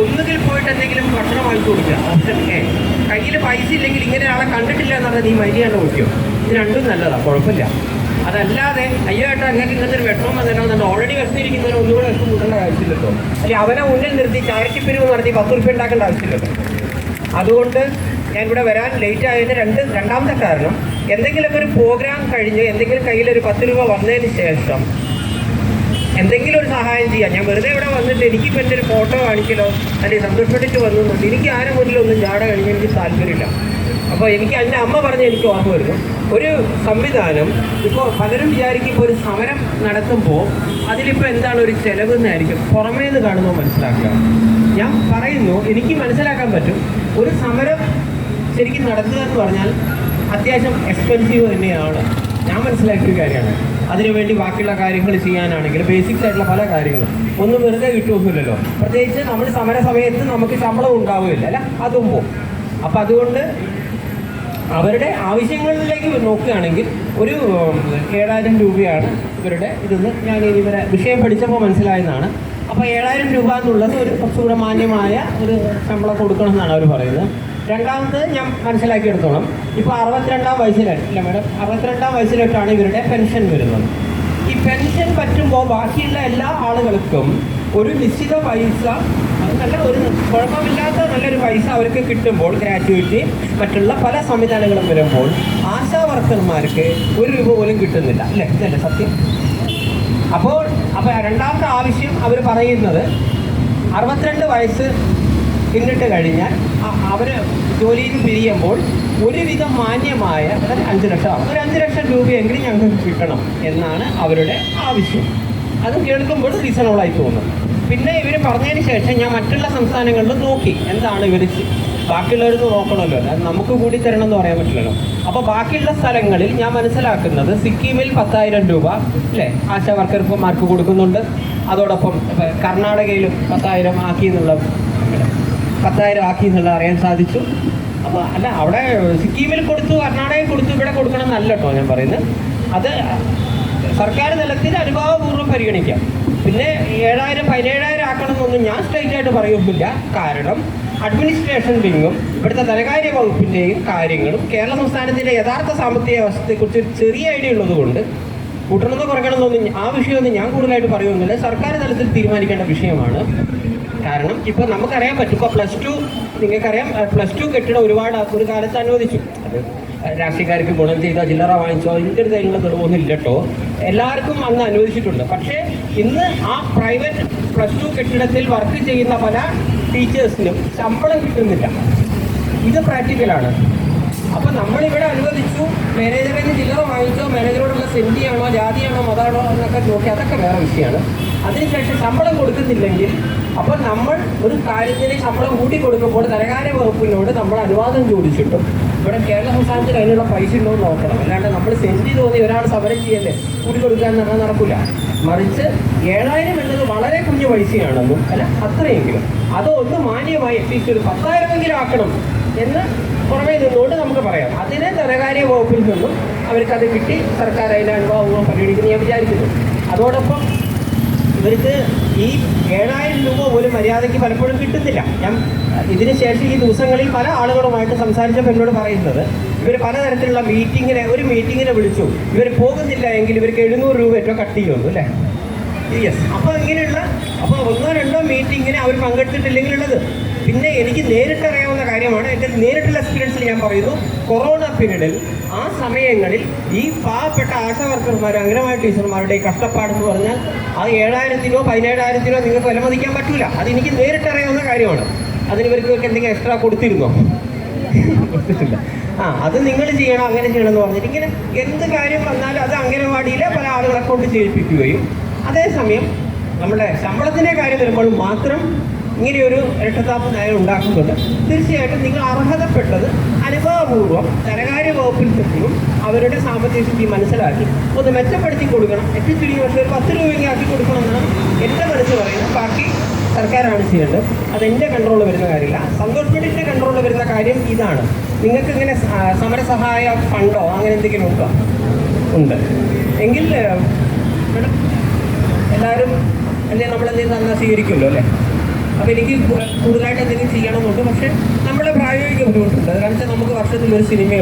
ഒന്നുകിൽ പോയിട്ട് എന്തെങ്കിലും ഭക്ഷണം വാങ്ങിച്ചു കൊടുക്കുക, ഓപ്ഷൻ എ. കയ്യിൽ പൈസ ഇല്ലെങ്കിൽ ഇങ്ങനെ ആളെ കണ്ടിട്ടില്ല എന്ന് പറഞ്ഞാൽ നീ മര്യാദ നോക്കിയോ. ഇത് രണ്ടും നല്ലതാണ്, കുഴപ്പമില്ല. അതല്ലാതെ അയ്യോ ഏട്ടാ നിങ്ങൾക്ക് ഇങ്ങനത്തെ ഒരു വിഷമം വന്നിട്ടുണ്ടെന്നുണ്ട് ഓൾറെഡി വിഷമിരിക്കുന്നതിന് ഒന്നുകൂടെ വിഷം കൂട്ടേണ്ട ആവശ്യമില്ലല്ലോ. അല്ലെങ്കിൽ അവനെ മുന്നിൽ നിർത്തി ചാരിറ്റി പിരിവ് നടത്തി 10 രൂപ ഉണ്ടാക്കേണ്ട ആവശ്യമില്ലല്ലോ. അതുകൊണ്ട് ഞാൻ ഇവിടെ വരാൻ ലേറ്റ് ആയതിന് രണ്ടാമത്തെ കാരണം, എന്തെങ്കിലുമൊക്കെ ഒരു പ്രോഗ്രാം കഴിഞ്ഞ് എന്തെങ്കിലും കയ്യിലൊരു 10 രൂപ വന്നതിന് ശേഷം എന്തെങ്കിലും ഒരു സഹായം ചെയ്യാം. ഞാൻ വെറുതെ ഇവിടെ വന്നിട്ട് എനിക്കിപ്പോൾ എൻ്റെ ഒരു ഫോട്ടോ കാണിക്കലോ അല്ലെങ്കിൽ സന്തോഷപ്പെട്ടിട്ട് വന്നുകൊണ്ട് എനിക്ക് ആരും മുന്നിലൊന്നും ജാട കഴിഞ്ഞ് എനിക്ക് താല്പര്യമില്ല. അപ്പോൾ എനിക്ക് എൻ്റെ അമ്മ പറഞ്ഞ് എനിക്ക് ഓർമ്മ വരുന്നു, ഒരു സംവിധാനം ഇപ്പോൾ പലരും വിചാരിക്കും ഇപ്പോൾ ഒരു സമരം നടത്തുമ്പോൾ അതിലിപ്പോൾ എന്താണ് ഒരു ചിലവ് എന്നായിരിക്കും പുറമേ നിന്ന് കാണുമ്പോൾ മനസ്സിലാക്കുക. ഞാൻ പറയുന്നു, എനിക്ക് മനസ്സിലാക്കാൻ പറ്റും ഒരു സമരം ശരിക്കും നടത്തുക എന്ന് പറഞ്ഞാൽ അത്യാവശ്യം എക്സ്പെൻസീവ് തന്നെയാണ്. ഞാൻ മനസ്സിലാക്കിയ കാര്യമാണ്. അതിനുവേണ്ടി ബാക്കിയുള്ള കാര്യങ്ങൾ ചെയ്യാനാണെങ്കിൽ ബേസിക്സ് ആയിട്ടുള്ള പല കാര്യങ്ങളും ഒന്നും വെറുതെ കിട്ടുമൊന്നുമില്ലല്ലോ. പ്രത്യേകിച്ച് നമ്മൾ സമര സമയത്ത് നമുക്ക് ശമ്പളം ഉണ്ടാവുകയില്ല അല്ല, അതും പോകും. അപ്പം അതുകൊണ്ട് അവരുടെ ആവശ്യങ്ങളിലേക്ക് നോക്കുകയാണെങ്കിൽ ഒരു 7000 രൂപയാണ് ഇവരുടെ ഇതെന്ന് ഞാൻ ഇവരെ വിഷയം പഠിച്ചപ്പോൾ മനസ്സിലായതാണ്. അപ്പോൾ 7000 രൂപ എന്നുള്ളത് ഒരു കുറച്ചുകൂടെ മാന്യമായ ഒരു ശമ്പളം കൊടുക്കണം എന്നാണ് അവർ പറയുന്നത്. രണ്ടാമത് ഞാൻ മനസ്സിലാക്കിയെടുത്തോളം ഇപ്പോൾ 62-ാം വയസ്സിലാണ് ഇല്ല മാഡം 62-ാം വയസ്സിലോട്ടാണ് ഇവരുടെ പെൻഷൻ വരുന്നത്. ഈ പെൻഷൻ പറ്റുമ്പോൾ ബാക്കിയുള്ള എല്ലാ ആളുകൾക്കും ഒരു നിശ്ചിത പൈസ, നല്ല ഒരു കുഴപ്പമില്ലാത്ത നല്ലൊരു പൈസ അവർക്ക് കിട്ടുമ്പോൾ ഗ്രാറ്റുവിറ്റി മറ്റുള്ള പല സംവിധാനങ്ങളും വരുമ്പോൾ ആശാ വർക്കർമാർക്ക് 1 രൂപ പോലും കിട്ടുന്നില്ല അല്ലേ? ഇതല്ലേ സത്യം? അപ്പോൾ രണ്ടാമത്തെ ആവശ്യം അവർ പറയുന്നത് 62 വയസ്സ് പിന്നിട്ട് കഴിഞ്ഞാൽ അവർ ജോലിയിൽ പിരിയുമ്പോൾ ഒരുവിധം മാന്യമായ 5 ലക്ഷം ഒരു 5 ലക്ഷം രൂപയെങ്കിലും ഞങ്ങൾക്ക് കിട്ടണം എന്നാണ് അവരുടെ ആവശ്യം. അത് കേൾക്കുമ്പോൾ റീസണബിളായി തോന്നും. പിന്നെ ഇവർ പറഞ്ഞതിന് ശേഷം ഞാൻ മറ്റുള്ള സംസ്ഥാനങ്ങളിൽ നോക്കി എന്താണ് ഇവർ ബാക്കിയുള്ളവർക്ക് നോക്കണമല്ലോ, അത് നമുക്ക് കൂടി തരണം എന്ന് പറയാൻ പറ്റില്ലല്ലോ. അപ്പോൾ ബാക്കിയുള്ള സ്ഥലങ്ങളിൽ ഞാൻ മനസ്സിലാക്കുന്നത് സിക്കിമിൽ 10,000 രൂപ അല്ലേ ആശാ വർക്കർമാർക്ക് കൊടുക്കുന്നുണ്ട്. അതോടൊപ്പം കർണാടകയിലും 10,000 ആക്കി എന്നുള്ള അറിയാൻ സാധിച്ചു. അപ്പോൾ അല്ല അവിടെ സിക്കിമിൽ കൊടുത്തു, കർണാടകയിൽ കൊടുത്തു, ഇവിടെ കൊടുക്കണം എന്നല്ല കേട്ടോ ഞാൻ പറയുന്നത്. അത് സർക്കാർ തലത്തിൽ അനുഭാവപൂർവ്വം പരിഗണിക്കാം. പിന്നെ 7,000 17,000 ആക്കണമെന്നൊന്നും ഞാൻ സ്ട്രൈറ്റ് ആയിട്ട് പറയുന്നില്ല. കാരണം അഡ്മിനിസ്ട്രേഷൻ വിങ്ങും ഇവിടുത്തെ ധനകാര്യ വകുപ്പിൻ്റെയും കാര്യങ്ങളും കേരള സംസ്ഥാനത്തിൻ്റെ യഥാർത്ഥ സാമ്പത്തിക അവസ്ഥയെക്കുറിച്ച് ഒരു ചെറിയ ഐഡിയ ഉള്ളതുകൊണ്ട് കൂട്ടണമെന്നോ കുറയ്ക്കണമെന്നൊന്നും ആ വിഷയമൊന്നും ഞാൻ കൂടുതലായിട്ട് പറയുന്നില്ല. സർക്കാർ തലത്തിൽ തീരുമാനിക്കേണ്ട വിഷയമാണ്. കാരണം ഇപ്പോൾ നമുക്കറിയാൻ പറ്റും, ഇപ്പോൾ +2 നിങ്ങൾക്കറിയാം +2 കെട്ടിടം ഒരുപാട് ഒരു കാലത്ത് അനുവദിച്ചു. അത് രാഷ്ട്രീയക്കാർക്ക് ഗുണം ചെയ്തോ ചില്ലറ വാങ്ങിച്ചോ ഇതിൻ്റെ ഒരു തരത്തിലുള്ള തെളിവൊന്നും ഇല്ല കേട്ടോ. എല്ലാവർക്കും അന്ന് അനുവദിച്ചിട്ടുണ്ട്. പക്ഷേ ഇന്ന് ആ പ്രൈവറ്റ് +2 കെട്ടിടത്തിൽ വർക്ക് ചെയ്യുന്ന പല ടീച്ചേഴ്സിനും ശമ്പളം കിട്ടുന്നില്ല. ഇത് പ്രാക്ടിക്കലാണ്. അപ്പോൾ നമ്മളിവിടെ അനുവദിച്ചു, മാനേജറിന് ചില്ലറ വാങ്ങിച്ചോ മാനേജറോടുള്ള സെൻറ്റിയാണോ ജാതിയാണോ മതമാണോ എന്നൊക്കെ നോക്കി അതൊക്കെ വേറെ വിഷയമാണ്. അതിനുശേഷം ശമ്പളം കൊടുക്കുന്നില്ലെങ്കിൽ അപ്പോൾ നമ്മൾ ഒരു കാര്യത്തിന് ശമ്പളം കൂട്ടി കൊടുക്കുമ്പോൾ ധനകാര്യ വകുപ്പിനോട് നമ്മൾ അനുവാദം ചോദിച്ചിട്ടും ഇവിടെ കേരള സംസ്ഥാനത്തിൽ അതിനുള്ള പൈസ ഉണ്ടോ എന്ന് നോക്കണം. അല്ലാണ്ട് നമ്മൾ സെൻറ്റി തോന്നി ഒരാൾ സമരം ചെയ്യല്ലേ കൂട്ടി കൊടുക്കുക എന്ന് പറഞ്ഞാൽ നടക്കില്ല. മറിച്ച് 7,000 എന്നത് വളരെ കുഞ്ഞു പൈസയാണെന്നും അല്ല അത്രയെങ്കിലും അതൊന്ന് മാന്യമായി അറ്റ്ലീസ്റ്റ് ഒരു 10,000 ആക്കണം എന്ന് പുറമേ നിന്നുകൊണ്ട് നമുക്ക് പറയാം. അതിനെ ധനകാര്യ വകുപ്പിൽ നിന്നും അവർക്കത് കിട്ടി സർക്കാർ അതിൻ്റെ അനുഭവം പരിഗണിക്കുന്നു ഞാൻ വിചാരിക്കുന്നു. അതോടൊപ്പം ഇവർക്ക് ഈ 7,000 രൂപ പോലും മര്യാദയ്ക്ക് പലപ്പോഴും കിട്ടുന്നില്ല. ഞാൻ ഇതിന് ശേഷം ഈ ദിവസങ്ങളിൽ പല ആളുകളുമായിട്ട് സംസാരിച്ചപ്പോൾ എന്നോട് പറയുന്നത് ഇവർ പലതരത്തിലുള്ള ഒരു മീറ്റിങ്ങിനെ വിളിച്ചു, ഇവർ പോകുന്നില്ല എങ്കിൽ ഇവർക്ക് 700 രൂപ ഏറ്റവും കട്ട് ചെയ്യുന്നു അല്ലേ? യെസ്. അപ്പോൾ ഇങ്ങനെയുള്ള 1-2 മീറ്റിങ്ങിന് അവർ പങ്കെടുത്തിട്ടില്ലെങ്കിലുള്ളത്. പിന്നെ എനിക്ക് നേരിട്ടറിയാവുന്ന കാര്യമാണ്, എൻ്റെ നേരിട്ടുള്ള എക്സ്പീരിയൻസിൽ ഞാൻ പറയുന്നു, കൊറോണ പീരീഡിൽ ആ സമയങ്ങളിൽ ഈ പാവപ്പെട്ട ആശാ വർക്കർമാർ അംഗനവാടി ടീച്ചർമാരുടെ കഷ്ടപ്പാടെന്ന് പറഞ്ഞാൽ ആ 7,000-നോ 17,000-നോ നിങ്ങൾക്ക് വിലമതിക്കാൻ പറ്റില്ല. അതെനിക്ക് നേരിട്ടറിയാവുന്ന കാര്യമാണ്. അതിന് ഇവർക്ക് എന്തെങ്കിലും എക്സ്ട്രാ കൊടുത്തിരുന്നോ? കൊടുത്തിട്ടില്ല. അത് നിങ്ങൾ ചെയ്യണം അങ്ങനെ ചെയ്യണം എന്ന് പറഞ്ഞിട്ട് ഇങ്ങനെ എന്ത് കാര്യം വന്നാലും അത് അംഗനവാടിയിലെ പല ആളുകളെ കൊണ്ട് ചെയ്യിപ്പിക്കുകയും അതേസമയം നമ്മുടെ ശമ്പളത്തിൻ്റെ കാര്യം വരുമ്പോൾ മാത്രം ഇങ്ങനെയൊരു ഇരട്ടത്താപ്പ് നയം ഉണ്ടാക്കുന്നുണ്ട്. തീർച്ചയായിട്ടും നിങ്ങൾ അർഹതപ്പെട്ടത് അനുഭവപൂർവ്വം ധനകാര്യ വകുപ്പിൽ നിന്നും അവരുടെ സാമ്പത്തിക സ്ഥിതി മനസ്സിലാക്കി ഒന്ന് മെച്ചപ്പെടുത്തി കൊടുക്കണം. ഏറ്റവും ചുരുങ്ങിയ പക്ഷേ ഒരു 10 രൂപയെങ്കിലും ആക്കി കൊടുക്കണം എന്നാണ് എൻ്റെ മനസ്സ് പറയുന്നത്. ബാക്കി സർക്കാരാണ് ചെയ്യേണ്ടത്. അതെൻ്റെ കൺട്രോളിൽ വരുന്ന കാര്യമില്ല. സന്തോഷ് പണ്ഡിറ്റിൻ്റെ കൺട്രോളിൽ വരുന്ന കാര്യം ഇതാണ്. നിങ്ങൾക്ക് ഇങ്ങനെ സമരസഹായ ഫണ്ടോ അങ്ങനെ എന്തെങ്കിലും ഉണ്ടോ? ഉണ്ട് എങ്കിൽ മേഡം എല്ലാവരും എന്തെങ്കിലും നമ്മളെന്തെങ്കിലും തന്നാൽ സ്വീകരിക്കുമല്ലോ അല്ലേ? അപ്പോൾ എനിക്ക് കൂടുതലായിട്ട് എന്തെങ്കിലും ചെയ്യണമെന്നുണ്ട്. പക്ഷേ നമ്മുടെ പ്രായോഗിക ബുദ്ധിമുട്ടുണ്ട്. അത് കാരണം വെച്ചാൽ നമുക്ക് വർഷത്തിൽ ഒരു സിനിമയുള്ളൂ.